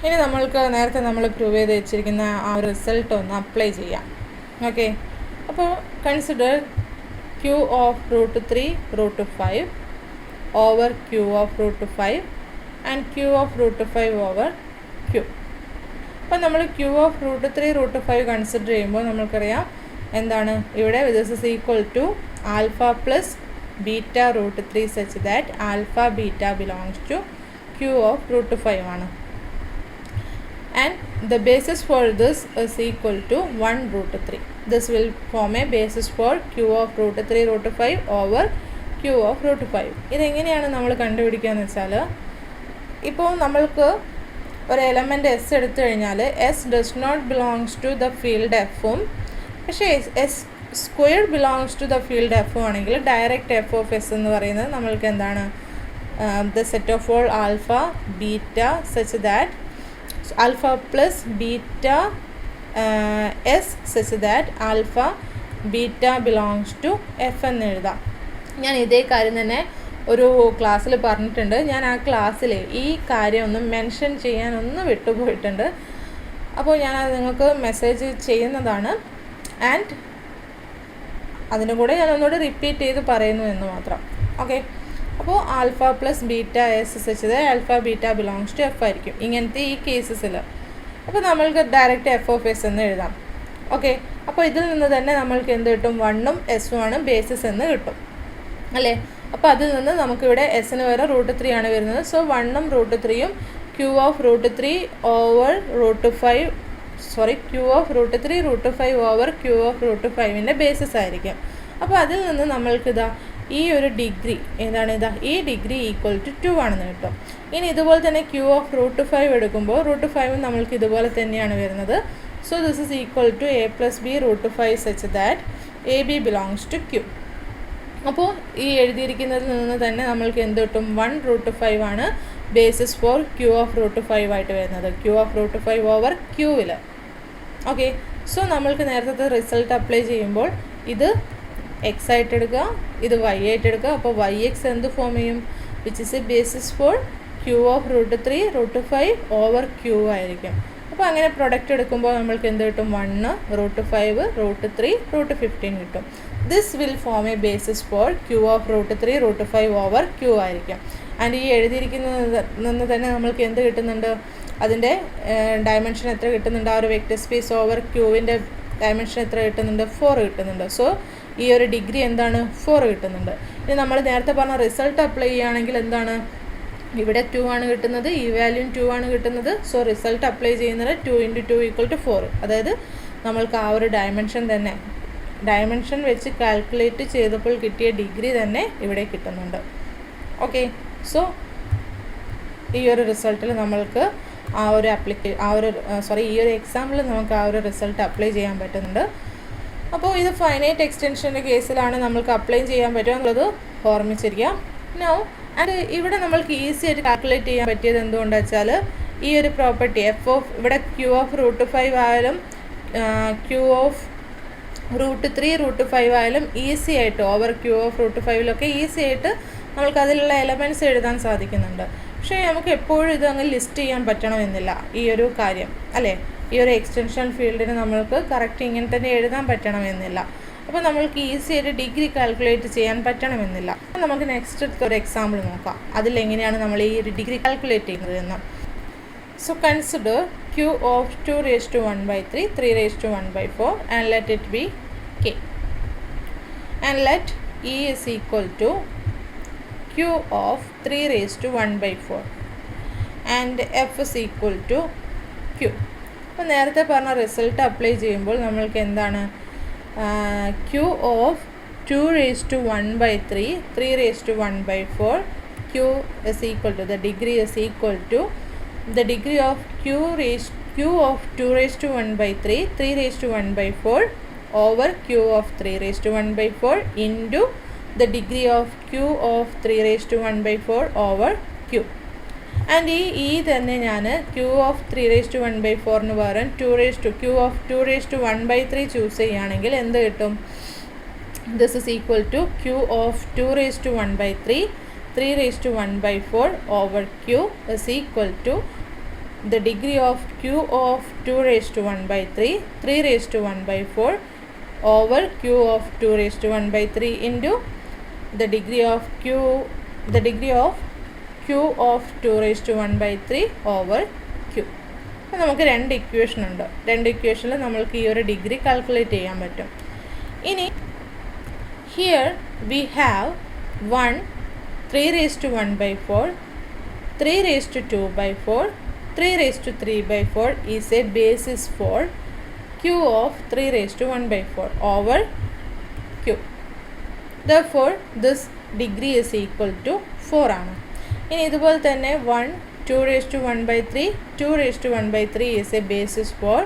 ഇനി നമ്മൾക്ക് നേരത്തെ നമ്മൾ പ്രൂവ് ചെയ്ത് വെച്ചിരിക്കുന്ന ആ റിസൾട്ട് ഒന്ന് അപ്ലൈ ചെയ്യാം. ഓക്കെ, അപ്പോൾ consider Q of √3 √5 over Q of √5 and Q of √5 over Q. അപ്പോൾ നമ്മൾ ക്യൂ ഓഫ് √3 √5 കൺസിഡർ ചെയ്യുമ്പോൾ നമ്മൾക്കറിയാം എന്താണ് ഇവിടെ this is equal to alpha plus beta √3 such that alpha beta belongs to Q of √5 ആണ്. And the basis for this is equal to 1 √3. This will form a basis for q of √3 √5 over q of √5. ഇതെങ്ങനെയാണ് നമ്മൾ കണ്ടുപിടിക്കുക എന്ന് വെച്ചാൽ, ഇപ്പോൾ നമ്മൾക്ക് ഒരു element S എടുത്തു കഴിഞ്ഞാൽ S does not belongs to the field എഫും, പക്ഷേ S square belongs to the field എഫും ആണെങ്കിൽ ഡയറക്റ്റ് എഫ് ഓഫ് എസ് എന്ന് പറയുന്നത് നമ്മൾക്ക് എന്താണ് the set of all alpha beta such that alpha plus beta S such that alpha beta belongs to F എന്ന് എഴുതാം. ഞാൻ ഇതേ കാര്യം തന്നെ ഒരു ക്ലാസ്സിൽ പറഞ്ഞിട്ടുണ്ട്. ഞാൻ ആ ക്ലാസ്സിൽ ഈ കാര്യം ഒന്ന് മെൻഷൻ ചെയ്യാനൊന്ന് വിട്ടുപോയിട്ടുണ്ട്. അപ്പോൾ ഞാനത് നിങ്ങൾക്ക് മെസ്സേജ് ചെയ്യുന്നതാണ്. ആൻഡ് അതിൻ്റെ കൂടെ ഞാൻ ഒന്നുകൂടി റിപ്പീറ്റ് ചെയ്ത് പറയുന്നു എന്ന് മാത്രം. ഓക്കെ, അപ്പോൾ alpha plus beta S such alpha beta belongs to F ആയിരിക്കും ഇങ്ങനത്തെ ഈ കേസസിൽ. അപ്പോൾ നമ്മൾക്ക് ഡയറക്റ്റ് എഫ് ഓഫ് എസ് എന്ന് എഴുതാം. ഓക്കെ, അപ്പോൾ ഇതിൽ നിന്ന് തന്നെ നമ്മൾക്ക് എന്ത് കിട്ടും, 1ഉം എസും ആണ് ബേസിസ് എന്ന് കിട്ടും അല്ലേ. അപ്പോൾ അതിൽ നിന്ന് നമുക്കിവിടെ എസിന് വരെ √3 ആണ് വരുന്നത്. സോ 1ഉം √3യും Q of √3 over √5 Q of √3 √5 over Q of √5ൻ്റെ ബേസിസ് ആയിരിക്കും. അപ്പോൾ അതിൽ നിന്ന് നമ്മൾക്കിതാ ഈ ഒരു ഡിഗ്രി ഏതാണ്, ഈ ഡിഗ്രി ഈക്വൽ ടു 2 ആണെന്ന് കിട്ടും. ഇനി ഇതുപോലെ തന്നെ ക്യൂ ഓഫ് √5 എടുക്കുമ്പോൾ √5 നമ്മൾക്ക് ഇതുപോലെ തന്നെയാണ് വരുന്നത്. So this is equal to a plus B √5 such that A B belongs to Q. അപ്പോൾ ഈ എഴുതിയിരിക്കുന്നതിൽ നിന്ന് തന്നെ നമ്മൾക്ക് എന്ത് കിട്ടും, 1 √5 ആണ് ബേസിസ് ഫോർ ക്യൂ ഓഫ് √5 ആയിട്ട് വരുന്നത്, ക്യൂ ഓഫ് √5 ഓവർ ക്യൂവിൽ. ഓക്കെ, സോ നമ്മൾക്ക് നേരത്തെ റിസൾട്ട് അപ്ലൈ ചെയ്യുമ്പോൾ ഇത് എക്സ് ആയിട്ട് എടുക്കുക, ഇത് വൈ ആയിട്ട് എടുക്കുക. അപ്പോൾ വൈ എക്സ് എന്ത് ഫോം ചെയ്യും, which is a basis for Q of √3 √5 over Q ആയിരിക്കും. അപ്പോൾ അങ്ങനെ പ്രൊഡക്റ്റ് എടുക്കുമ്പോൾ നമ്മൾക്ക് എന്ത് കിട്ടും, 1 √5 √3 √15 കിട്ടും. This will form a basis for Q of √3 √5 over Q ആയിരിക്കും. ആൻഡ് ഈ എഴുതിയിരിക്കുന്നത് നിന്ന് തന്നെ നമ്മൾക്ക് എന്ത് കിട്ടുന്നുണ്ട്, അതിൻ്റെ ഡയമെൻഷൻ എത്ര കിട്ടുന്നുണ്ട്, ആ ഒരു വെക്റ്റർ സ്പേസ് ഓവർ ക്യൂവിൻ്റെ ഡയമെൻഷൻ എത്ര കിട്ടുന്നുണ്ട്, 4 കിട്ടുന്നുണ്ട്. സോ ഈ ഒരു ഡിഗ്രി എന്താണ്, 4 കിട്ടുന്നുണ്ട്. ഇനി നമ്മൾ നേരത്തെ പറഞ്ഞ റിസൾട്ട് അപ്ലൈ ചെയ്യുകയാണെങ്കിൽ എന്താണ്, ഇവിടെ 2 ആണ് കിട്ടുന്നത്, ഈ വാല്യൂ 2 ആണ് കിട്ടുന്നത്. സോ റിസൾട്ട് അപ്ലൈ ചെയ്യുന്നത് 2 × 2 = 4. അതായത് നമ്മൾക്ക് ആ ഒരു ഡയമെൻഷൻ വെച്ച് കാൽക്കുലേറ്റ് ചെയ്തപ്പോൾ കിട്ടിയ ഡിഗ്രി തന്നെ ഇവിടെ കിട്ടുന്നുണ്ട്. ഓക്കെ, സോ ഈ ഒരു റിസൾട്ടിൽ നമ്മൾക്ക് ഈ ഒരു എക്സാമ്പിൾ നമുക്ക് ആ ഒരു റിസൾട്ട് അപ്ലൈ ചെയ്യാൻ പറ്റുന്നുണ്ട്. അപ്പോൾ ഇത് ഫൈനൈറ്റ് എക്സ്റ്റൻഷൻ്റെ കേസിലാണ് നമ്മൾക്ക് അപ്ലൈ ചെയ്യാൻ പറ്റുക എന്നുള്ളത് ഓർമ്മിച്ചിരിക്കാം. നോ ആൻഡ് ഇവിടെ നമ്മൾക്ക് ഈസി ആയിട്ട് കാൽക്കുലേറ്റ് ചെയ്യാൻ പറ്റിയത് എന്തുകൊണ്ടാണെന്ന് വെച്ചാൽ ഈ ഒരു പ്രോപ്പർട്ടി ഇവിടെ ക്യൂ ഓഫ് √5 ആയാലും ക്യൂ ഓഫ് √3 √5 ആയാലും ഈസി ആയിട്ട് ഓവർ ക്യൂ ഓഫ് √5 ഈസി ആയിട്ട് നമ്മൾക്ക് അതിലുള്ള എലമെൻറ്റ്സ് എഴുതാൻ സാധിക്കുന്നുണ്ട്. പക്ഷേ നമുക്ക് എപ്പോഴും ഇത് അങ്ങ് ലിസ്റ്റ് ചെയ്യാൻ പറ്റണമെന്നില്ല ഈ ഒരു കാര്യം അല്ലേ. ഈ ഒരു എക്സ്റ്റൻഷൻ ഫീൽഡിന് നമ്മൾക്ക് കറക്റ്റ് ഇങ്ങനെ തന്നെ എഴുതാൻ പറ്റണമെന്നില്ല. അപ്പോൾ നമ്മൾക്ക് ഈസി ആയിട്ട് ഡിഗ്രി കാൽക്കുലേറ്റ് ചെയ്യാൻ പറ്റണമെന്നില്ല. നമുക്ക് നെക്സ്റ്റ് ഒരു എക്സാമ്പിൾ നോക്കാം, അതിലെങ്ങനെയാണ് നമ്മൾ ഈ ഒരു ഡിഗ്രി കാൽക്കുലേറ്റ് ചെയ്യുന്നത് എന്ന്. So consider Q of 2⁻⁴ 3⁻⁴ and let it be k and let E is equal to Q of 3⁻⁴ and F is equal to Q. അപ്പോൾ നേരത്തെ പറഞ്ഞ റിസൾട്ട് അപ്ലൈ ചെയ്യുമ്പോൾ നമ്മൾക്ക് എന്താണ്, Q of 2⁻⁴ 3⁻⁴ Q is equal to the degree is equal to the degree of Q of 2⁻⁴ 3⁻⁴ over Q of 3⁻⁴ into the degree of Q of 3⁻⁴ over Q. And ഈ തന്നെ ഞാൻ Q of 3⁻⁴ പകരം Q of 2⁻⁴ choose ചെയ്യുകയാണെങ്കിൽ എന്ത് കിട്ടും, this is equal to Q of 2⁻⁴ 3⁻⁴ over Q is equal to the degree of q of 2 raised to 1 by 3, 3 raised to 1 by 4 over q of 2 raised to 1 by 3 into the degree of q of 2 raised to 1 by 3 over q. അപ്പോൾ നമുക്ക് രണ്ട് equation ഉണ്ട്. രണ്ട് ഇക്വേഷനിൽ നമ്മൾക്ക് ഈ ഒരു degree calculate ചെയ്യാൻ പറ്റും. ഇനി here we have 1 3 raised to 1 by 4, 3 raised to 2 by 4, 3 raised to 3 by 4 is a basis for q of 3 raised to 1 by 4 over q. Therefore this degree is equal to 4 ആണ്. ഇനി ഇതുപോലെ തന്നെ 1 2 raised to 1 by 3, 2 raised to 1 by 3 is a basis for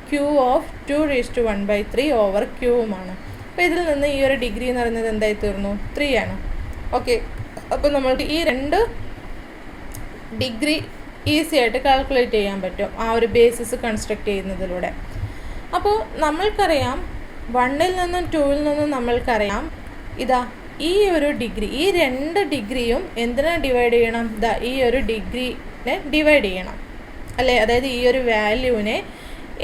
q of 2 raised to 1 by 3 over q ആണ്. അപ്പോൾ ഇതിൽ നിന്ന് ഈ ഒരു ഡിഗ്രി എന്ന് പറയുന്നത് എന്തായി തീർന്നു? 3 ആണ്. ഓക്കെ, അപ്പോൾ നമ്മൾക്ക് ഈ രണ്ട് ഡിഗ്രി ഈസി ആയിട്ട് കാൽക്കുലേറ്റ് ചെയ്യാൻ പറ്റും ആ ഒരു ബേസിസ് കൺസ്ട്രക്ട് ചെയ്യുന്നതിലൂടെ. അപ്പോൾ നമ്മൾക്കറിയാം 1ൽ നിന്നും 2ൽ നിന്നും നമ്മൾക്കറിയാം ഇതാ ഈ ഒരു ഡിഗ്രി, ഈ രണ്ട് ഡിഗ്രിയും എന്തിനാ ഡിവൈഡ് ചെയ്യണം? ഈ ഒരു ഡിഗ്രീനെ ഡിവൈഡ് ചെയ്യണം അല്ലേ? അതായത് ഈ ഒരു വാല്യൂവിനെ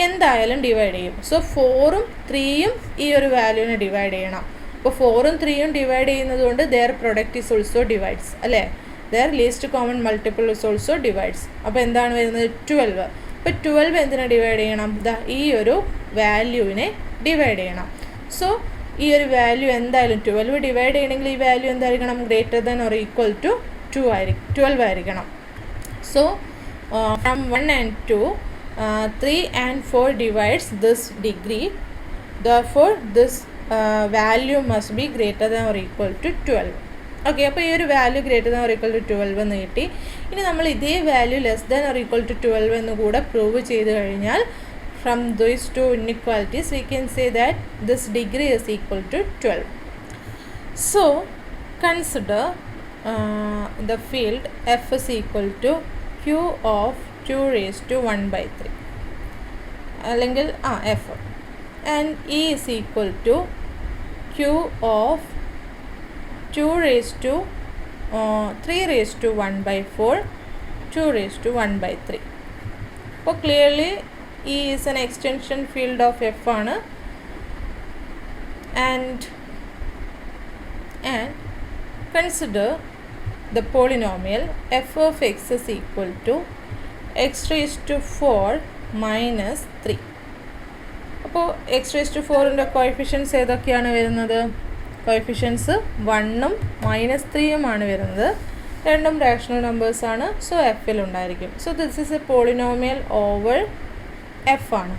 എന്തായാലും ഡിവൈഡ് ചെയ്യും. സോ 4ഉം 3യും ഈ ഒരു വാല്യൂവിനെ ഡിവൈഡ് ചെയ്യണം. അപ്പോൾ 4ഉം 3യും ഡിവൈഡ് ചെയ്യുന്നത് കൊണ്ട് their product is also divides അല്ലേ? Their least common multiple is also divides. അപ്പോൾ എന്താണ് വരുന്നത്? 12. അപ്പോൾ 12 എന്തിനാ ഡിവൈഡ് ചെയ്യണം? ഈ ഒരു വാല്യൂവിനെ ഡിവൈഡ് ചെയ്യണം. സോ ഈ ഒരു വാല്യൂ എന്തായാലും 12 ഡിവൈഡ് ചെയ്യണമെങ്കിൽ ഈ വാല്യൂ എന്തായിരിക്കണം? Greater than or equal to 12 ആയിരിക്കണം. So from 1 and 2 3 and 4 divides this degree. Therefore this value must be greater than or equal to 12. ഓക്കെ, അപ്പോൾ ഈ ഒരു value greater than or equal to 12 എന്ന് കിട്ടി. ഇനി നമ്മൾ ഇതേ value less than or equal to 12 എന്ന് കൂടെ പ്രൂവ് ചെയ്ത് കഴിഞ്ഞാൽ from these two inequalities we can say that this degree is equal to 12. So consider the field f is equal to q of 2 raised to 1 by 3 അല്ലെങ്കിൽ f and e is equal to q of 2 raised to 3 raised to 1 by 4, 2 raised to 1 by 3. അപ്പോൾ clearly E is an extension field of f ആണ്. and consider the polynomial f of x is equal to x raised to 4 minus 3. അപ്പോൾ x raised to 4ൻ്റെ coefficients ഏതൊക്കെയാണ് വരുന്നത്? Coefficients 1ഉം -3ഉം ആണ് വരുന്നത്. രണ്ടും rational നമ്പേഴ്സാണ്. So എഫിൽ ഉണ്ടായിരിക്കും. So this is A polynomial over f ആണ്.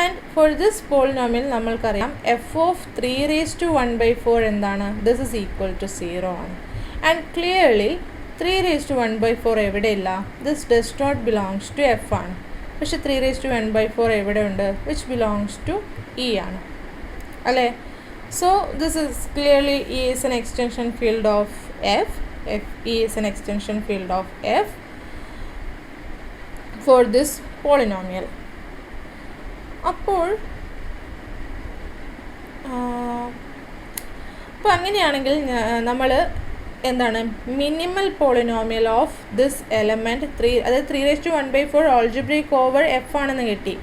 ആൻഡ് ഫോർ ദിസ് പോളിനോമിയൽ നമ്മൾക്കറിയാം f of 3 raised to 1 by 4 എന്താണ്? ദിസ് ഈസ് ഈക്വൽ ടു 0 ആണ്. And clearly 3 raised to 1 by 4 എവിടെയില്ല? This does not belongs to f ആണ്. പക്ഷേ 3 raised to 1 by 4 എവിടെ ഉണ്ട്? Which belongs to e ആണ് അല്ലേ? So this is clearly e is an extension field of f. E is an extension field of f for this polynomial. അപ്പോൾ അങ്ങനെയാണെങ്കിൽ നമ്മൾ എന്താണ് minimal polynomial of this element 3, അതായത് 3 raised to 1 by 4 algebraic over F ആണെന്ന് കിട്ടി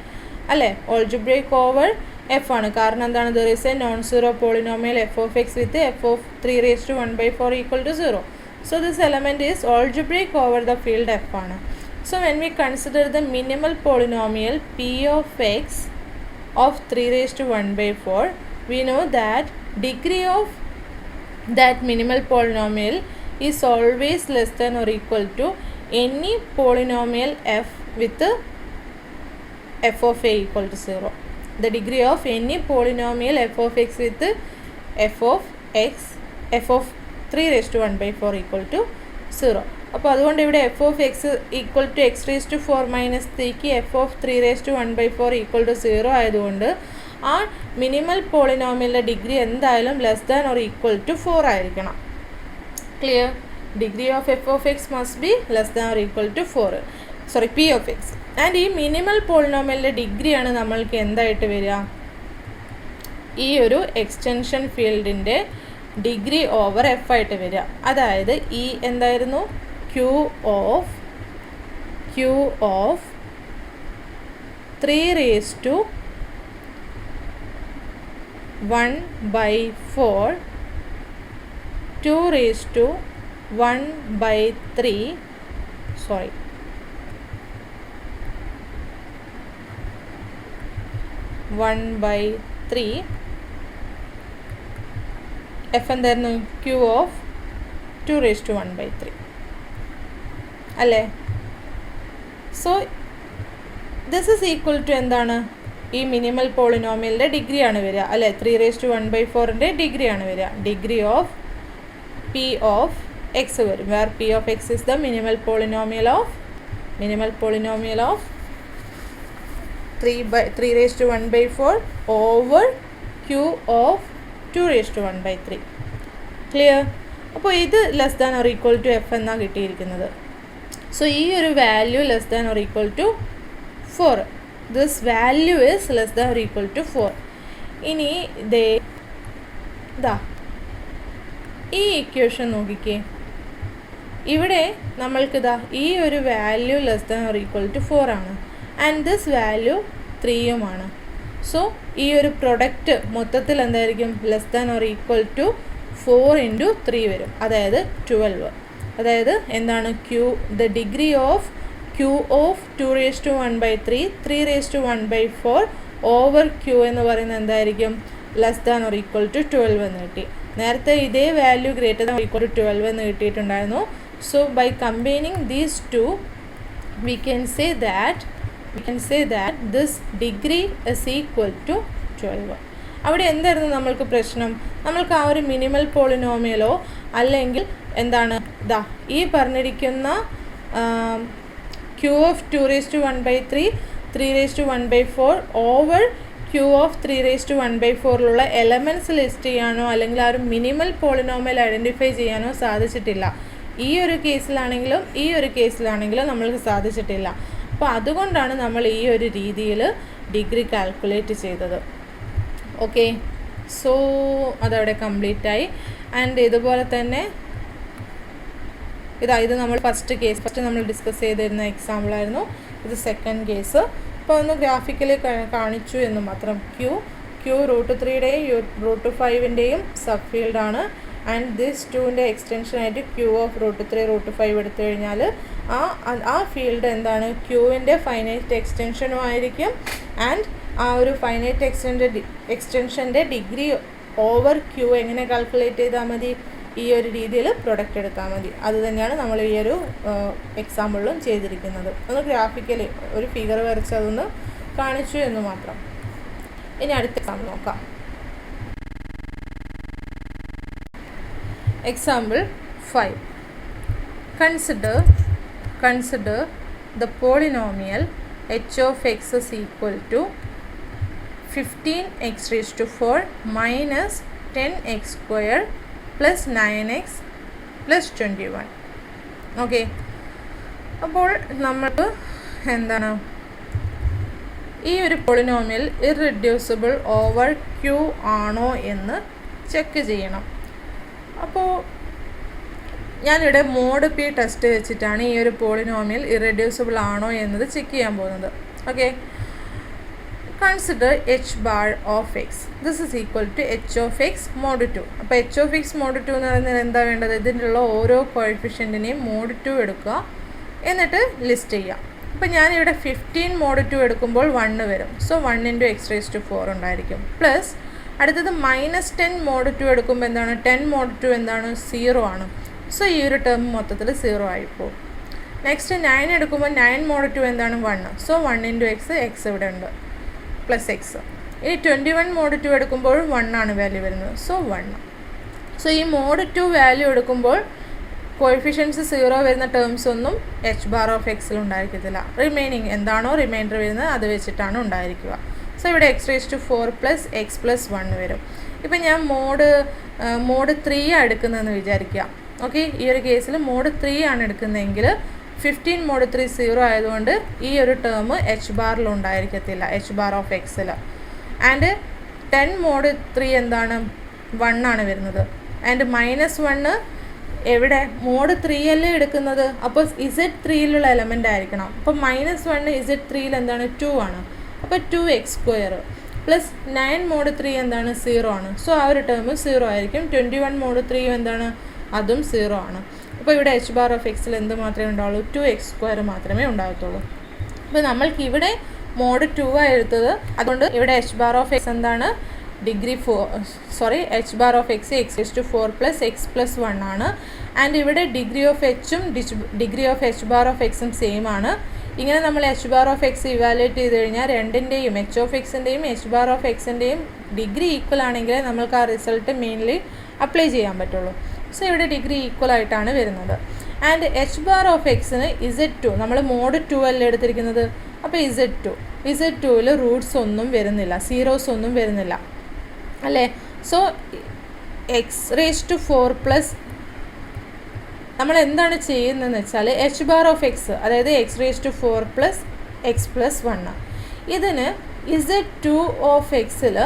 അല്ലേ? Algebraic over F ആണ്. കാരണം എന്താണ്? There is a non zero polynomial F of X with F of 3 raised to 1 by 4 equal to 0. So this element is algebraic over the field F ആണ്. So when we consider the minimal polynomial p of x of 3 raised to 1 by 4, we know that degree of that minimal polynomial is always less than or equal to any polynomial f with f of a equal to 0. The degree of any polynomial f of x with f of 3 raised to 1 by 4 equal to 0. അപ്പോൾ അതുകൊണ്ട് ഇവിടെ F of X equal to X raise to 4 minus 3ക്ക് F of 3 raised to 1 by 4 equal to 0 ആയതുകൊണ്ട് ആ minimal പോളിനോമിയലിൻ്റെ degree എന്തായാലും less than or equal to 4 ആയിരിക്കണം. Clear? Degree of F of X must be less than or equal to 4, sorry P of X. And ഈ minimal പോളിനോമിയലിൻ്റെ ഡിഗ്രിയാണ് നമ്മൾക്ക് എന്തായിട്ട് വരിക? ഈ ഒരു എക്സ്റ്റൻഷൻ ഫീൽഡിൻ്റെ ഡിഗ്രി ഓവർ എഫ് ആയിട്ട് വരിക. അതായത് ഈ എന്തായിരുന്നു? Q q of 3 raised to 1 by 4 2 raised to 1 by 3 sorry 1 by 3 f എന്തായിരുന്നു q of 2 raised to 1 by 3 അല്ലേ. So this is equal to എന്താണ്, ഈ മിനിമൽ പോളിനോമിയലിൻ്റെ ഡിഗ്രിയാണ് വരിക അല്ലേ. 3 raised to 1 by 4ൻ്റെ ഡിഗ്രിയാണ് വരിക. Degree of p of x വരും, where p of x is the minimal polynomial of 3 raised to 1 by 4 over q of 2 raised to 1 by 3. Clear. അപ്പോൾ ഇത് less than or equal to F എന്നാണ് കിട്ടിയിരിക്കുന്നത്. So ഈ ഒരു value less than or equal to 4. This value is less than or equal to 4. ഇനി ഇതാ ഈ equation നോക്കിക്കേ. ഇവിടെ നമ്മൾക്കിതാ ഈ ഒരു value less than or equal to 4 ആണ് ആൻഡ് ദിസ് വാല്യൂ 3യുമാണ്. സോ ഈ ഒരു പ്രൊഡക്റ്റ് മൊത്തത്തിൽ എന്തായിരിക്കും, less than or equal to 4 into 3 വരും, അതായത് 12. അതായത് എന്താണ് the degree of q of 2 raised to 1 by 3 3 raised to 1 by 4 over q എന്ന് പറയുന്നത് എന്തായിരിക്കും, less than or equal to 12 എന്ന് കിട്ടി. നേരത്തെ ഇതേ value greater than equal to 12 എന്ന് കിട്ടിയിട്ടുണ്ടായിരുന്നു. So by combining these two we can say that this degree is equal to 12. അവിടെ എന്തായിരുന്നു നമ്മൾക്ക് പ്രശ്നം, നമ്മൾക്ക് ആ ഒരു മിനിമൽ പോളിനോമിയലോ അല്ലെങ്കിൽ എന്താണ് ഈ പറഞ്ഞിരിക്കുന്ന q of 2 raised to 1 by 3 3 raised to 1 by 4 over q of 3 raised to 1 by 4ലുള്ള എലമെൻറ്റ്സ് ലിസ്റ്റ് ചെയ്യാനോ അല്ലെങ്കിൽ ആ ഒരു മിനിമൽ പോളിനോമിയൽ ഐഡൻറ്റിഫൈ ചെയ്യാനോ സാധിച്ചിട്ടില്ല. ഈ ഒരു കേസിലാണെങ്കിലും നമ്മൾക്ക് സാധിച്ചിട്ടില്ല. അപ്പോൾ അതുകൊണ്ടാണ് നമ്മൾ ഈ ഒരു രീതിയിൽ ഡിഗ്രി കാൽക്കുലേറ്റ് ചെയ്തത്. ഓക്കെ, സോ അതവിടെ കംപ്ലീറ്റ് ആയി. ആൻഡ് ഇതുപോലെ തന്നെ ഇത് നമ്മൾ ഫസ്റ്റ് നമ്മൾ ഡിസ്കസ് ചെയ്തിരുന്ന എക്സാമ്പിളായിരുന്നു. ഇത് സെക്കൻഡ് കേസ്. അപ്പോൾ ഒന്ന് ഗ്രാഫിക്കലി കാണിച്ചു എന്ന് മാത്രം. ക്യൂ √3യുടെയും √5ൻ്റെയും സബ് ഫീൽഡാണ്. ആൻഡ് ദിസ് 2ൻ്റെ എക്സ്റ്റൻഷനായിട്ട് q ഓഫ് √3 √5 എടുത്തു കഴിഞ്ഞാൽ ആ ഫീൽഡ് എന്താണ്, ക്യൂവിൻ്റെ ഫൈനൈറ്റ് എക്സ്റ്റൻഷനും ആയിരിക്കും. ആൻഡ് ആ ഒരു ഫൈനൈറ്റ് എക്സ്റ്റൻഷൻ്റെ ഡിഗ്രി ഓവർ ക്യൂ എങ്ങനെ കാൽക്കുലേറ്റ് ചെയ്താൽ മതി, ഈ ഒരു രീതിയിൽ പ്രൊഡക്റ്റ് എടുത്താൽ മതി. അത് തന്നെയാണ് നമ്മൾ ഈ ഒരു എക്സാമ്പിളിലും ചെയ്തിരിക്കുന്നത്. ഒന്ന് ഗ്രാഫിക്കലി ഒരു ഫിഗർ വരച്ച് അതൊന്ന് കാണിച്ചു എന്ന് മാത്രം. ഇനി അടുത്ത എക്സാമ്പിൾ നോക്കാം. Example 5. Consider the polynomial h of x is equal to 15x raised to 4 minus 10x square plus 9x plus 21. Okay, അപ്പോൾ നമുക്ക് എന്താണ് ഈ ഒരു പോളിനോമിയൽ ഇർറിഡ്യൂസിബിൾ ഓവർ ക്യൂ ആണോ എന്ന് ചെക്ക് ചെയ്യണം. അപ്പോൾ ഞാനിവിടെ മോഡ് പി ടെസ്റ്റ് വെച്ചിട്ടാണ് ഈ ഒരു പോളിനോമിയൽ ഇറെഡ്യൂസിബിൾ ആണോ എന്നത് ചെക്ക് ചെയ്യാൻ പോകുന്നത്. Okay, consider H bar of X. This is equal to H of X mod 2. അപ്പോൾ എച്ച് ഓഫ് എക്സ് മോഡ് 2 എന്ന് പറയുന്നത് എന്താ വേണ്ടത്, ഇതിനുള്ള ഓരോ കോഎഫിഷ്യൻറ്റിനെയും മോഡ് 2 എടുക്കുക, എന്നിട്ട് ലിസ്റ്റ് ചെയ്യുക. അപ്പോൾ ഞാനിവിടെ 15 മോഡ് 2 എടുക്കുമ്പോൾ 1 വരും. So 1 into x raised to 4 ഉണ്ടായിരിക്കും. പ്ലസ് അടുത്തത് -10 മോഡ് 2 എടുക്കുമ്പോൾ എന്താണ്, 10 മോഡ് 2 എന്താണ്, 0 ആണ്. സോ ഈ ഒരു ടേം മൊത്തത്തിൽ 0 ആയിപ്പോവും. നെക്സ്റ്റ് 9 എടുക്കുമ്പോൾ 9 മോഡ് 2 എന്താണ്, 1. സോ 1 into x ഇവിടെ ഉണ്ട്, പ്ലസ് എക്സ്. ഇനി 21 മോഡ് 2 എടുക്കുമ്പോൾ 1 ആണ് വാല്യൂ വരുന്നത്. സോ 1. സോ ഈ മോഡ് 2 വാല്യൂ എടുക്കുമ്പോൾ കോഎഫിഷ്യൻസ് 0 വരുന്ന ടേംസ് ഒന്നും എച്ച് ബാർ ഓഫ് എക്സിൽ ഉണ്ടായിരിക്കത്തില്ല. റിമൈനിങ് എന്താണോ റിമൈൻഡർ വരുന്നത് അത് വെച്ചിട്ടാണ് ഉണ്ടായിരിക്കുക. സോ ഇവിടെ x raised to 4 plus X plus 1 വരും. ഇപ്പം ഞാൻ മോഡ് 3 എടുക്കുന്നതെന്ന് വിചാരിക്കുക. ഓക്കെ, ഈ ഒരു കേസിൽ മോഡ് 3 ആണ് എടുക്കുന്നതെങ്കിൽ 15 മോഡ് 3 0 ആയതുകൊണ്ട് ഈ ഒരു ടേം എച്ച് ബാറിൽ ഉണ്ടായിരിക്കത്തില്ല, എച്ച് ബാർ ഓഫ് എക്സിൽ. ആൻഡ് 10 മോഡ് 3 എന്താണ്, 1 ആണ് വരുന്നത്. ആൻഡ് -1 എവിടെ മോഡ് 3 അല്ലേ എടുക്കുന്നത്, അപ്പോൾ Z3യിലുള്ള എലമെൻ്റ് ആയിരിക്കണം. അപ്പോൾ -1 Z3യിൽ എന്താണ് 2 ആണ്. അപ്പോൾ 2x² പ്ലസ് 9 മോഡ് 3 എന്താണ് 0 ആണ്. സോ ആ ഒരു ടേം 0 ആയിരിക്കും. 21 മോഡ് 3 എന്താണ്, അതും 0 ആണ്. അപ്പോൾ ഇവിടെ h⁻(x) എന്ത് മാത്രമേ ഉണ്ടാവുള്ളൂ, 2x² മാത്രമേ ഉണ്ടാകത്തുള്ളൂ. അപ്പോൾ നമ്മൾക്ക് ഇവിടെ മോഡ് 2 ആയി എടുത്തത്, അതുകൊണ്ട് ഇവിടെ h⁻(x) എന്താണ് degree h⁻(x) x⁴ plus x+1 ആണ്. ആൻഡ് ഇവിടെ ഡിഗ്രി ഓഫ് എച്ചും ഡിഗ്രി ഓഫ് h⁻(x)ഉം സെയിം ആണ്. ഇങ്ങനെ നമ്മൾ h⁻(x) ഇവാലുവേറ്റ് ചെയ്ത് കഴിഞ്ഞാൽ രണ്ടിൻ്റെയും h(x)ൻ്റെയും h⁻(x)ൻ്റെയും ഡിഗ്രി ഈക്വൽ ആണെങ്കിൽ നമ്മൾക്ക് ആ റിസൾട്ട് മെയിൻലി അപ്ലൈ ചെയ്യാൻ പറ്റുള്ളൂ. സോ ഇവിടെ ഡിഗ്രി ഈക്വൽ ആയിട്ടാണ് വരുന്നത്. ആൻഡ് h⁻(x)ന് Z2 നമ്മൾ മോഡ് 2 അല്ലേ എടുത്തിരിക്കുന്നത്. അപ്പോൾ Z2ൽ റൂട്ട്സ് ഒന്നും വരുന്നില്ല, സീറോസ് ഒന്നും വരുന്നില്ല അല്ലേ. സോ x⁴ പ്ലസ് നമ്മൾ എന്താണ് ചെയ്യുന്നതെന്ന് വെച്ചാൽ h⁻(x) അതായത് x⁴ പ്ലസ് x+1 ഇതിന് Z2(x)ൽ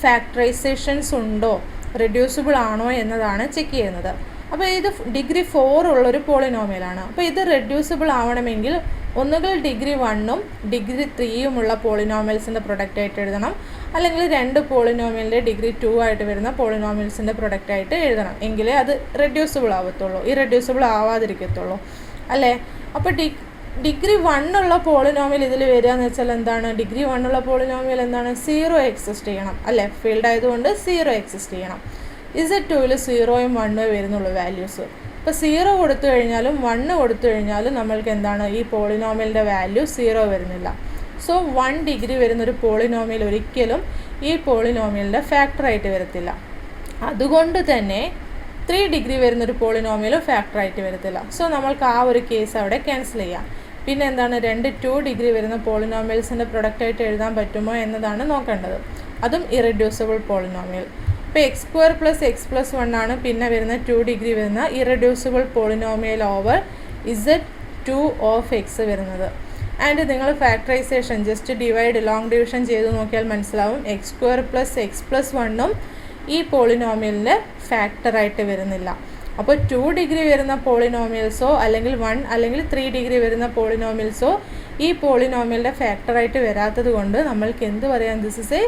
ഫാക്ടറൈസേഷൻസ് ഉണ്ടോ, റെഡ്യൂസിബിൾ ആണോ എന്നതാണ് ചെക്ക് ചെയ്യുന്നത്. അപ്പോൾ ഇത് ഡിഗ്രി 4 ഉള്ളൊരു പോളിനോമിയലാണ്. അപ്പോൾ ഇത് റെഡ്യൂസിബിൾ ആവണമെങ്കിൽ ഒന്നുകിൽ ഡിഗ്രി 1ഉം ഡിഗ്രി 3യുമുള്ള പോളിനോമിയൽസിൻ്റെ പ്രൊഡക്റ്റായിട്ട് എഴുതണം, അല്ലെങ്കിൽ 2 പോളിനോമിയലിൻ്റെ ഡിഗ്രി 2 ആയിട്ട് വരുന്ന പോളിനോമിയൽസിൻ്റെ പ്രൊഡക്റ്റായിട്ട് എഴുതണം. എങ്കിലേ അത് റെഡ്യൂസിബിൾ ആവത്തുള്ളൂ, ഇറെഡ്യൂസിബിൾ ആവാതിരിക്കത്തുള്ളൂ അല്ലേ. അപ്പോൾ ഡിഗ്രി 1 ഉള്ള പോളിനോമിയൽ ഇതിൽ വരിക എന്ന് വെച്ചാൽ എന്താണ്, ഡിഗ്രി 1 ഉള്ള പോളിനോമിയൽ എന്താണ്, 0 എക്സിസ്റ്റ് ചെയ്യണം അല്ലേ. ഫീൽഡ് ആയതുകൊണ്ട് 0 എക്സിസ്റ്റ് ചെയ്യണം. Z2ൽ 0ഉം 1ഉം വരുന്നുള്ളൂ വാല്യൂസ്. ഇപ്പോൾ 0 കൊടുത്തു കഴിഞ്ഞാലും 1 കൊടുത്തു കഴിഞ്ഞാലും നമ്മൾക്ക് എന്താണ്, ഈ പോളിനോമിയലിൻ്റെ വാല്യൂ 0 വരുന്നില്ല. സോ 1 ഡിഗ്രി വരുന്നൊരു പോളിനോമിയൽ ഒരിക്കലും ഈ പോളിനോമിയലിൻ്റെ ഫാക്ടറായിട്ട് വരത്തില്ല. അതുകൊണ്ട് തന്നെ 3 ഡിഗ്രി വരുന്നൊരു പോളിനോമിയലും ഫാക്ടറായിട്ട് വരത്തില്ല. സോ നമ്മൾക്ക് ആ ഒരു കേസ് അവിടെ ക്യാൻസൽ ചെയ്യാം. പിന്നെ എന്താണ്, 2 ഡിഗ്രി വരുന്ന പോളിനോമിയൽസിൻ്റെ പ്രൊഡക്റ്റായിട്ട് എഴുതാൻ പറ്റുമോ എന്നതാണ് നോക്കേണ്ടത്. അതും ഇറെഡ്യൂസിബിൾ പോളിനോമിയൽ. ഇപ്പോൾ x² പ്ലസ് x+1 ആണ് പിന്നെ വരുന്ന 2 ഡിഗ്രി വരുന്ന ഇറെഡ്യൂസിബിൾ പോളിനോമിയൽ ഓവർ Z2(x) വരുന്നത്. ആൻഡ് നിങ്ങൾ ഫാക്ടറൈസേഷൻ ജസ്റ്റ് ലോങ് ഡിവിഷൻ ചെയ്ത് നോക്കിയാൽ മനസ്സിലാവും x² പ്ലസ് x+1ഉം ഈ പോളിനോമിയലിൻ്റെ ഫാക്ടറായിട്ട് വരുന്നില്ല. അപ്പോൾ 2 ഡിഗ്രി വരുന്ന പോളിനോമിയൽസോ അല്ലെങ്കിൽ 1 അല്ലെങ്കിൽ 3 ഡിഗ്രി വരുന്ന പോളിനോമിയൽസോ ഈ പോളിനോമിയലിൻ്റെ ഫാക്ടറായിട്ട് വരാത്തത് കൊണ്ട് നമ്മൾക്ക് എന്ത് പറയാം, this is a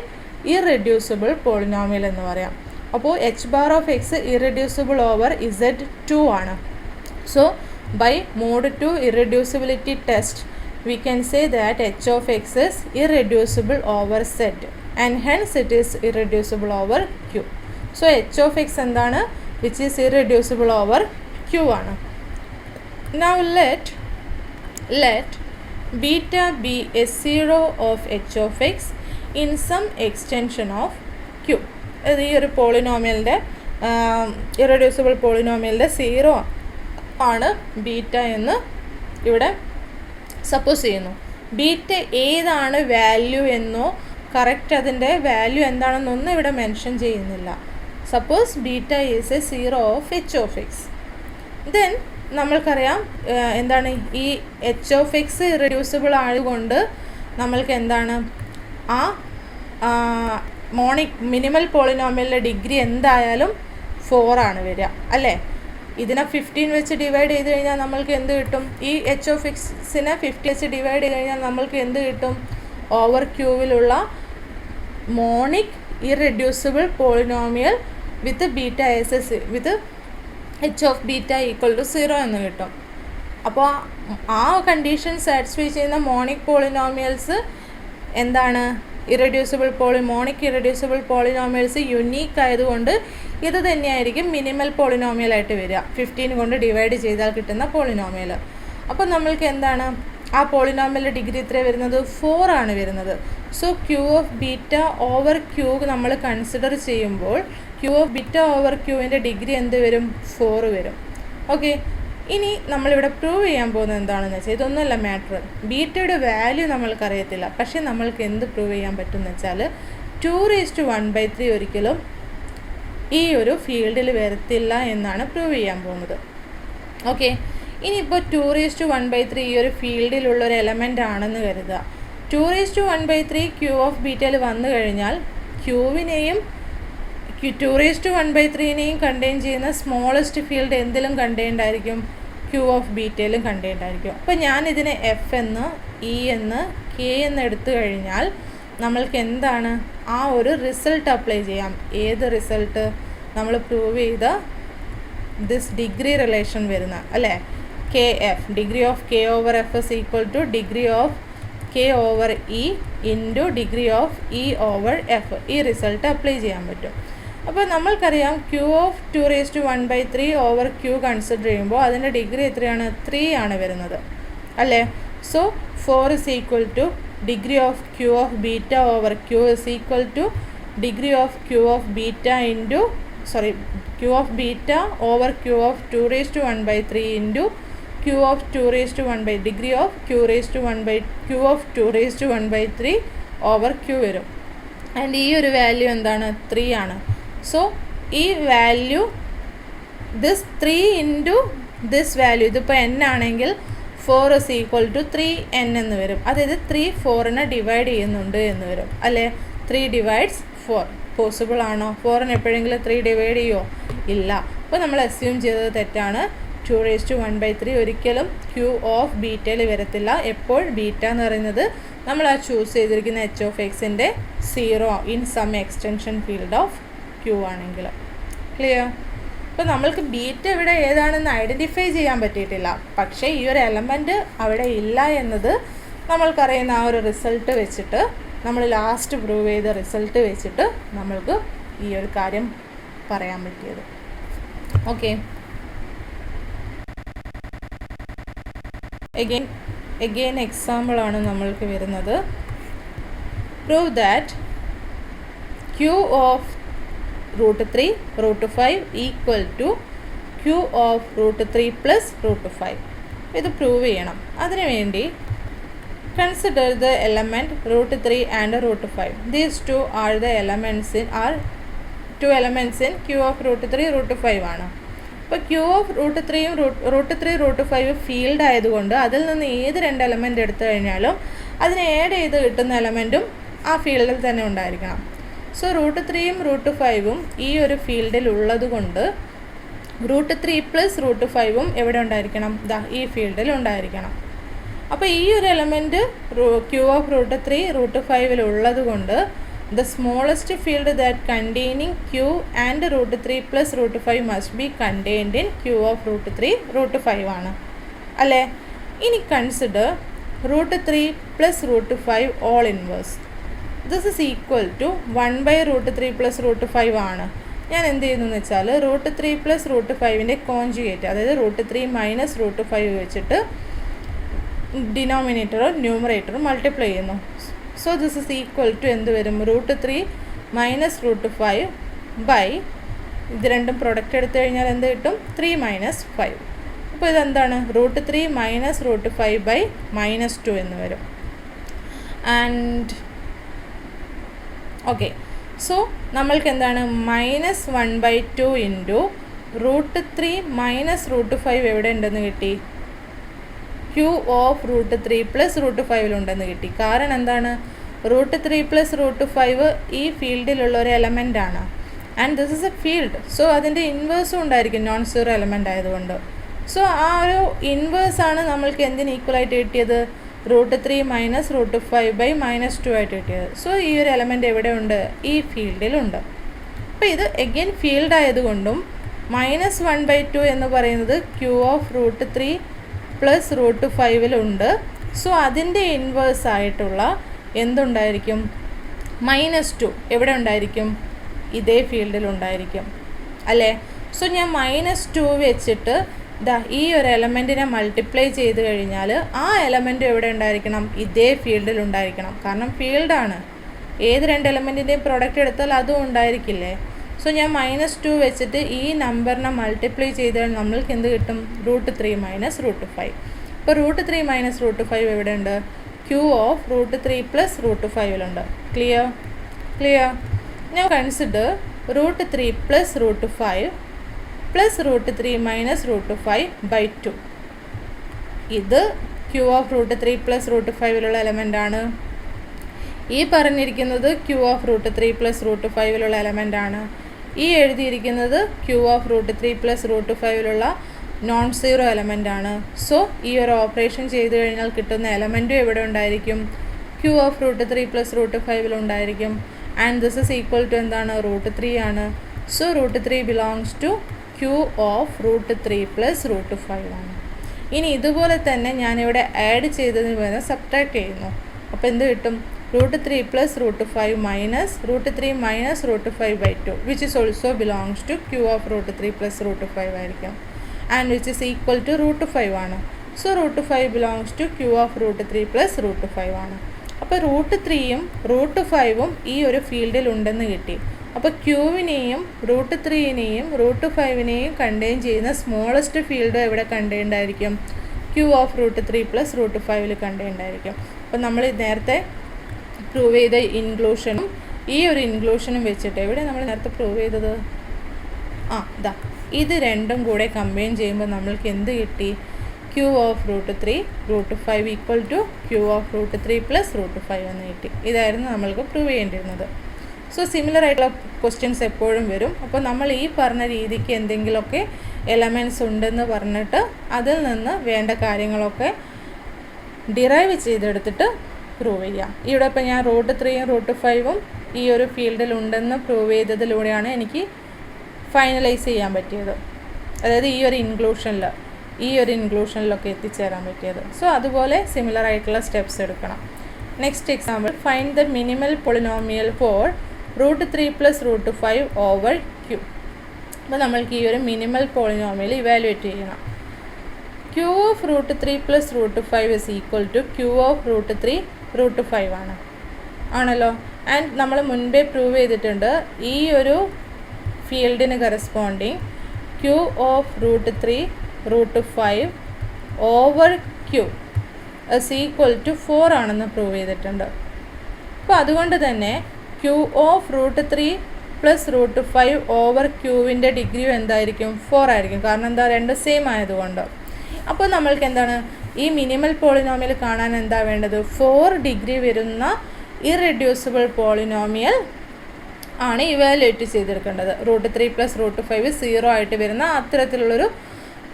irreducible polynomial എന്ന് പറയാം. അപ്പോൾ h⁻(x) ഇറെഡ്യൂസിബിൾ ഓവർ Z2 ആണ്. So by mod 2 irreducibility test we can say that h(x) is irreducible over Z and hence it is irreducible over Q. So h(x) എന്താണ്, which is irreducible over Q ആണ്. Now let beta be a zero of h(x) in some extension of Q. ഈ ഒരു പോളിനോമിയലിൻ്റെ irreducible പോളിനോമിയലിൻ്റെ 0 ആണ് beta എന്ന് ഇവിടെ suppose ചെയ്യുന്നു. Beta ഏതാണ് value എന്നോ കറക്റ്റ് അതിൻ്റെ വാല്യൂ എന്താണെന്നൊന്നും ഇവിടെ മെൻഷൻ ചെയ്യുന്നില്ല. Suppose beta is A 0 of h(x). Then നമ്മൾക്കറിയാം എന്താണ്, ഈ h(x) ഇറെഡ്യൂസിബിൾ ആയതുകൊണ്ട് നമ്മൾക്ക് എന്താണ്, ആ മിനിമൽ പോളിനോമിയലിൻ്റെ ഡിഗ്രി എന്തായാലും 4 ആണ് വരിക അല്ലേ. ഇതിനെ 15 വെച്ച് ഡിവൈഡ് ചെയ്ത് കഴിഞ്ഞാൽ നമ്മൾക്ക് എന്ത് കിട്ടും, ഈ h(x)നെ 50 വെച്ച് ഡിവൈഡ് ചെയ്ത് കഴിഞ്ഞാൽ നമ്മൾക്ക് എന്ത് കിട്ടും, ഓവർ ക്യൂവിലുള്ള monic irreducible polynomial with beta S with h(β)=0 എന്ന് കിട്ടും. അപ്പോൾ ആ കണ്ടീഷൻ സാറ്റിസ്ഫൈ ചെയ്യുന്ന മോണിക് പോളിനോമിയൽസ് എന്താണ്, മോണിക് ഇറെഡ്യൂസിബിൾ പോളിനോമിയൽസ് യുണീക്ക് ആയതുകൊണ്ട് ഇത് തന്നെയായിരിക്കും മിനിമൽ പോളിനോമിയലായിട്ട് വരിക, 15 കൊണ്ട് ഡിവൈഡ് ചെയ്താൽ കിട്ടുന്ന പോളിനോമിയൽ. അപ്പോൾ നമ്മൾക്ക് എന്താണ്, ആ പോളിനോമിയലിൻ്റെ ഡിഗ്രി എത്ര വരുന്നത്, 4 ആണ് വരുന്നത്. സോ Q(β) ഓവർ Q നമ്മൾ കൺസിഡർ ചെയ്യുമ്പോൾ Q(β) ഓവർ Qൻ്റെ ഡിഗ്രി എന്ത് വരും, 4 വരും. ഓക്കെ, ഇനി നമ്മളിവിടെ പ്രൂവ് ചെയ്യാൻ പോകുന്നത് എന്താണെന്ന് വെച്ചാൽ, ഇതൊന്നുമല്ല മാറ്റർ, ബീറ്റയുടെ വാല്യൂ നമ്മൾക്കറിയത്തില്ല, പക്ഷേ നമ്മൾക്ക് എന്ത് പ്രൂവ് ചെയ്യാൻ പറ്റുമെന്ന് വെച്ചാൽ 2⁻1/3 ഒരിക്കലും ഈ ഒരു ഫീൽഡിൽ വരത്തില്ല എന്നാണ് പ്രൂവ് ചെയ്യാൻ പോകുന്നത്. ഓക്കെ, ഇനിയിപ്പോൾ 2⁻1/3 ഈ ഒരു ഫീൽഡിലുള്ളൊരു എലമെൻ്റ് ആണെന്ന് കരുതുക. 2⁻1/3 Q(β) വന്നു കഴിഞ്ഞാൽ 2 raised to 1/3നെയും കണ്ടെയ്ൻ ചെയ്യുന്ന സ്മോളസ്റ്റ് ഫീൽഡ് എന്തിലും കണ്ടെയ്ൻഡ് ആയിരിക്കും? Q of ബീറ്റയിലും കണ്ടെയ്ൻഡ് ആയിരിക്കും. അപ്പോൾ ഞാനിതിനെ F എന്ന് E എന്ന് K എന്ന് എടുത്തു കഴിഞ്ഞാൽ നമ്മൾക്ക് എന്താണ് ആ ഒരു റിസൾട്ട് അപ്ലൈ ചെയ്യാം. ഏത് റിസൾട്ട്? നമ്മൾ പ്രൂവ് ചെയ്ത ദിസ് ഡിഗ്രി റിലേഷൻ വരുന്ന അല്ലേ, KF, degree of K over F is equal two degree of K over E into degree of E over F. ഈ റിസൾട്ട് അപ്ലൈ ചെയ്യാൻ പറ്റും. അപ്പോൾ നമ്മൾക്കറിയാം Q of 2 raised to 1/3 over Q consider ചെയ്യുമ്പോൾ അതിൻ്റെ degree എത്രയാണ്? 3 ആണ് വരുന്നത് അല്ലേ. So 4 is equal two degree of Q of beta over Q is equal two degree of Q of beta into Q of beta over Q of 2 raised to 1/3 into Q of 2 raised to 1/, degree of Q of 2 raised to 1/3 over Q വരും. And ഈ ഒരു value എന്താണ്? 3 ആണ്. So ഈ value this 3 into this value, ഇതിപ്പോൾ n ആണെങ്കിൽ 4 is equal to 3n എന്ന് വരും. അതായത് 3 4നെ ഡിവൈഡ് ചെയ്യുന്നുണ്ട് എന്ന് വരും അല്ലേ. 3 divides 4 പോസിബിൾ ആണോ? 4നെ എപ്പോഴെങ്കിലും 3 ഡിവൈഡ് ചെയ്യുമോ? ഇല്ല. അപ്പോൾ നമ്മൾ അസ്യൂം ചെയ്തത് തെറ്റാണ്. 2 raised to 1/3 ഒരിക്കലും Q ഓഫ് ബീറ്റയിൽ വരത്തില്ല. എപ്പോൾ ബീറ്റ എന്ന് പറയുന്നത് നമ്മൾ ആ ചൂസ് ചെയ്തിരിക്കുന്ന H of Xൻ്റെ 0 in some extension field of Q ആണെങ്കിൽ. ക്ലിയർ? അപ്പോൾ നമ്മൾക്ക് ബീറ്റ ഇവിടെ ഏതാണെന്ന് ഐഡൻറ്റിഫൈ ചെയ്യാൻ പറ്റിയിട്ടില്ല. പക്ഷേ ഈ ഒരു എലമെൻറ്റ് അവിടെ ഇല്ല എന്നത് നമ്മൾക്കറിയുന്ന ആ ഒരു റിസൾട്ട് വെച്ചിട്ട്, നമ്മൾ ലാസ്റ്റ് പ്രൂവ് ചെയ്ത റിസൾട്ട് വെച്ചിട്ട് നമ്മൾക്ക് ഈ ഒരു കാര്യം പറയാൻ പറ്റിയത്. ഓക്കെ, again എക്സാമ്പിളാണ് നമ്മൾക്ക് വരുന്നത്. Prove that Q of √3 √5 equal to Q of √3 plus √5. ഇത് പ്രൂവ് ചെയ്യണം. അതിനുവേണ്ടി consider the element √3 and √5. These two are the elements in Q of √3 √5 ആണ്. അപ്പോൾ Q ഓഫ് √3യും √5 ഫീൽഡ് ആയതുകൊണ്ട് അതിൽ നിന്ന് ഏത് 2 എലമെൻറ്റ് എടുത്തു കഴിഞ്ഞാലും അതിനെ ആഡ് ചെയ്ത് കിട്ടുന്ന എലമെൻറ്റും ആ ഫീൽഡിൽ തന്നെ ഉണ്ടായിരിക്കണം. സോ √3യും √5ഉം ഈ ഒരു ഫീൽഡിൽ ഉള്ളത് കൊണ്ട് √3 പ്ലസ് √5ഉം എവിടെ ഉണ്ടായിരിക്കണം? ഈ ഫീൽഡിൽ ഉണ്ടായിരിക്കണം. അപ്പോൾ ഈ ഒരു എലമെൻറ്റ് Q ഓഫ് √3 √5 ഉള്ളത് കൊണ്ട് the smallest field that containing Q and √3 plus √5 must be contained in Q of √3 √5 ആണ് അല്ലേ. ഇനി consider √3 plus √5 all inverse. This is equal to 1/√3 plus √5 ആണ്. ഞാൻ എന്ത് ചെയ്യുന്നു എന്ന് വെച്ചാൽ √3 plus √5ൻ്റെ കോൺജുഗേറ്റ്, അതായത് √3 മൈനസ് √5 വെച്ചിട്ട് ഡിനോമിനേറ്ററും ന്യൂമറേറ്ററും മൾട്ടിപ്ലൈ ചെയ്യുന്നു. So this is equal to എന്ത് വരും? √3 മൈനസ് √5 ബൈ ഇത് രണ്ടും പ്രൊഡക്റ്റ് എടുത്തു കഴിഞ്ഞാൽ എന്ത് കിട്ടും? 3 മൈനസ് 5. അപ്പോൾ ഇതെന്താണ്? √3 മൈനസ് √5 ബൈ -2 എന്ന് വരും. ആൻഡ് ഓക്കെ, സോ നമ്മൾക്ക് എന്താണ്? -1/2 ഇൻറ്റു √3 മൈനസ് √5 എവിടെ ഉണ്ടെന്ന് കിട്ടി? Q ഓഫ് √3 പ്ലസ് √5 ഉണ്ടെന്ന് കിട്ടി. കാരണം എന്താണ്? √3 പ്ലസ് √5 ഈ ഫീൽഡിലുള്ള ഒരു എലമെൻ്റ് ആണ്. And this is A field. So അതിൻ്റെ ഇൻവേഴ്സും ഉണ്ടായിരിക്കും, നോൺ സീറോ എലമെൻ്റ് ആയതുകൊണ്ട്. സോ ആ ഒരു ഇൻവേഴ്സാണ് നമ്മൾക്ക് എന്തിന് ഈക്വലായിട്ട് കിട്ടിയത്? √3 മൈനസ് √5 ബൈ -2 ആയിട്ട് കിട്ടിയത്. സോ ഈ ഒരു എലമെൻ്റ് എവിടെ ഉണ്ട്? ഈ ഫീൽഡിലുണ്ട്. അപ്പോൾ ഇത് എഗെയിൻ ഫീൽഡ് ആയതുകൊണ്ടും -1/2 എന്ന് പറയുന്നത് Q ഓഫ് √3 പ്ലസ് √5 സോ അതിൻ്റെ ഇൻവേഴ്സ് ആയിട്ടുള്ള എന്തുണ്ടായിരിക്കും? -2 എവിടെ ഉണ്ടായിരിക്കും? ഇതേ ഫീൽഡിലുണ്ടായിരിക്കും അല്ലേ. സോ ഞാൻ -2 വെച്ചിട്ട് ഈ ഒരു എലമെൻറ്റിനെ മൾട്ടിപ്ലൈ ചെയ്ത് കഴിഞ്ഞാൽ ആ എലമെൻറ്റ് എവിടെ ഉണ്ടായിരിക്കണം? ഇതേ ഫീൽഡിൽ ഉണ്ടായിരിക്കണം. കാരണം ഫീൽഡാണ്. ഏത് 2 എലമെൻറ്റിൻ്റെയും പ്രൊഡക്റ്റ് എടുത്താൽ അതും ഉണ്ടായിരിക്കില്ലേ. സോ ഞാൻ -2 വെച്ചിട്ട് ഈ നമ്പറിനെ മൾട്ടിപ്ലൈ ചെയ്താൽ നമ്മൾക്ക് എന്ത് കിട്ടും? √3 മൈനസ് √5. ഇപ്പോൾ √3 മൈനസ് √5 എവിടെ ഉണ്ട്? Q of √3 plus √5 clear. Now consider √3 plus √5 plus √3 minus √5 by 2. ഇത് Q of √3 plus √5 എലമെൻ്റ് ആണ്. ഈ പറഞ്ഞിരിക്കുന്നത് Q of √3 plus √5 എലമെൻ്റ് ആണ്. ഈ എഴുതിയിരിക്കുന്നത് Q of root 3 plus root 5ലുള്ള നോൺ സീറോ എലമെൻ്റ് ആണ്. സോ ഈ ഒരു ഓപ്പറേഷൻ ചെയ്ത് കഴിഞ്ഞാൽ കിട്ടുന്ന എലമെൻറ്റും എവിടെ ഉണ്ടായിരിക്കും? Q of root 3 plus root 5 and this is equal to എന്താണ്? റൂട്ട് 3 ആണ്. So root 3 belongs to Q of root 3 plus root 5 ആണ്. ഇനി ഇതുപോലെ തന്നെ ഞാനിവിടെ ആഡ് ചെയ്തതിന് പകരം സബ്ട്രാക്ട് ചെയ്യുന്നു. അപ്പോൾ എന്ത് കിട്ടും? Root 3 plus root 5 minus root 3 minus root 5/2 which is also belongs to Q of root 3 plus root 5 ആയിരിക്കും. And which is equal to root 5 ആണ്. So root 5 belongs to Q of root 3 plus root 5 ആണ്. അപ്പോൾ root 3യും root 5ഉം ഈ ഒരു ഫീൽഡിൽ ഉണ്ടെന്ന് കിട്ടി. അപ്പോൾ ക്യൂവിനെയും റൂട്ട് 3നെയും റൂട്ട് 5നെയും കണ്ടെയ്ൻ ചെയ്യുന്ന സ്മോളസ്റ്റ് ഫീൽഡ് എവിടെ കണ്ടെയ്ൻഡ് ആയിരിക്കും? Q of root 3 plus root 5ൽ കണ്ടെയ്ൻഡ് ആയിരിക്കും. അപ്പോൾ നമ്മൾ നേരത്തെ പ്രൂവ് ചെയ്ത ഇൻക്ലൂഷനും ഈ ഒരു ഇൻക്ലൂഷനും വെച്ചിട്ട് എവിടെ നമ്മൾ നേരത്തെ പ്രൂവ് ചെയ്തത്? ഇത് രണ്ടും കൂടെ കമ്പൈൻ ചെയ്യുമ്പോൾ നമ്മൾക്ക് എന്ത് കിട്ടി? Q of root 3 root 5 equal to Q of root 3 plus root 5 എന്ന് കിട്ടി. ഇതായിരുന്നു നമ്മൾക്ക് പ്രൂവ് ചെയ്യേണ്ടിരുന്നത്. സോ സിമിലർ ആയിട്ടുള്ള ക്വസ്റ്റ്യൻസ് എപ്പോഴും വരും. അപ്പോൾ നമ്മൾ ഈ പറഞ്ഞ രീതിക്ക് എന്തെങ്കിലുമൊക്കെ എലമെൻറ്റ്സ് ഉണ്ടെന്ന് പറഞ്ഞിട്ട് അതിൽ നിന്ന് വേണ്ട കാര്യങ്ങളൊക്കെ ഡിറൈവ് ചെയ്തെടുത്തിട്ട് പ്രൂവ് ചെയ്യാം. ഇവിടെ ഇപ്പോൾ ഞാൻ റൂട്ട് 3യും റൂട്ട് 5ഉം ഈ ഒരു ഫീൽഡിൽ ഉണ്ടെന്ന് പ്രൂവ് ചെയ്തതിലൂടെയാണ് എനിക്ക് ഫൈനലൈസ് ചെയ്യാൻ പറ്റിയത്. അതായത് ഈ ഒരു ഇൻക്ലൂഷനിലൊക്കെ എത്തിച്ചേരാൻ പറ്റിയത്. സോ അതുപോലെ സിമിലർ ആയിട്ടുള്ള സ്റ്റെപ്സ് എടുക്കണം. Next example, find the minimal polynomial for root 3 plus root 5 over Q. അപ്പോൾ നമ്മൾക്ക് ഈ ഒരു മിനിമൽ പോളിനോമിയൽ ഇവാലുവേറ്റ് ചെയ്യണം. Q of root 3 plus root 5 is equal to Q of root 3 root 5 ആണല്ലോ. ആൻഡ് നമ്മൾ മുൻപേ പ്രൂവ് ചെയ്തിട്ടുണ്ട് ഈ ഒരു ഫീൽഡിന് corresponding Q of root 3 root 5 over Q is equal to 4 ആണെന്ന് പ്രൂവ് ചെയ്തിട്ടുണ്ട്. അപ്പോൾ അതുകൊണ്ട് തന്നെ Q of root 3 plus root 5 over ക്യൂവിൻ്റെ ഡിഗ്രി എന്തായിരിക്കും? 4 ആയിരിക്കും. കാരണം എന്താ? രണ്ട് സെയിം ആയതുകൊണ്ട്. അപ്പോൾ നമ്മൾക്ക് എന്താണ് ഈ മിനിമൽ പോളിനോമിയൽ കാണാൻ എന്താ വേണ്ടത്? 4 ഡിഗ്രി വരുന്ന ഇറെഡ്യൂസിബിൾ പോളിനോമിയൽ ആണ് ഇവാലുവേറ്റ് ചെയ്തെടുക്കേണ്ടത്. റൂട്ട് 3 പ്ലസ് റൂട്ട് 5 0 ആയിട്ട് വരുന്ന അത്തരത്തിലുള്ളൊരു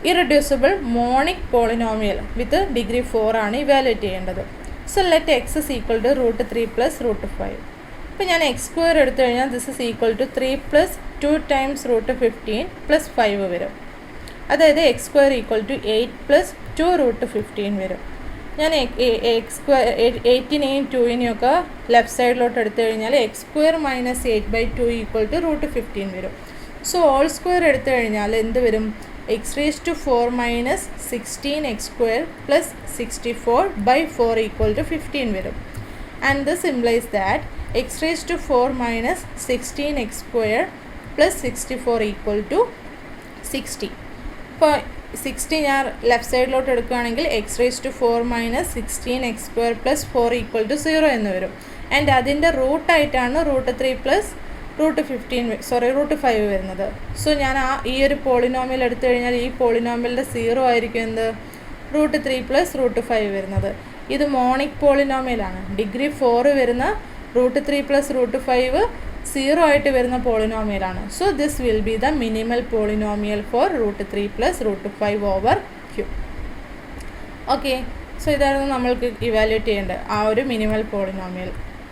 irreducible monic polynomial with degree 4 ആണ് ഇവാലുവേറ്റ് ചെയ്യേണ്ടത്. So let X is equal to root 3 plus root 5. ഇപ്പോൾ ഞാൻ എക്സ് സ്ക്വയർ എടുത്തു കഴിഞ്ഞാൽ this is equal to 3 plus 2 times root 15 plus 5 വരും. അതായത് X square equal to 8 plus 2 root 15 വരും. ഞാൻ എക്സ് സ്ക്വയർ 8നെയും 2നെയും ഒക്കെ ലെഫ്റ്റ് സൈഡിലോട്ട് എടുത്തു കഴിഞ്ഞാൽ X square minus 8/2 equal to root 15 വരും. സോ ഓൾ സ്ക്വയർ എടുത്തു കഴിഞ്ഞാൽ എന്ത് വരും? X raise to 4 minus 16 X square plus 64/4 equal to 15 വരും. And this implies that X raise to 4 minus 16 X square plus 64 equal to 60. ഇപ്പോൾ 60 ഞാൻ left സൈഡിലോട്ട് എടുക്കുകയാണെങ്കിൽ X raise to 4 minus 16 X square plus 4 equal to 0 എന്ന് വരും. And അതിൻ്റെ റൂട്ടായിട്ടാണ് root 3 plus root 5 വരുന്നത്. So ഞാൻ ഈ ഒരു പോളിനോമിയൽ എടുത്തു കഴിഞ്ഞാൽ ഈ പോളിനോമിയലിൻ്റെ 0 ആയിരിക്കും എന്ത്? റൂട്ട് 3 പ്ലസ് റൂട്ട് 5 വരുന്നത്. ഇത് മോണിക് പോളിനോമിയലാണ്. ഡിഗ്രി 4 വരുന്ന റൂട്ട് 3 പ്ലസ് റൂട്ട് 5 0 ആയിട്ട് വരുന്ന പോളിനോമിയലാണ്. So this will be the minimal polynomial for root 3 plus root 5 over Q. Okay, so ഇതായിരുന്നു നമ്മൾക്ക് ഇവാലുവേറ്റ് ചെയ്യേണ്ടത് ആ ഒരു മിനിമൽ പോളിനോമിയൽ.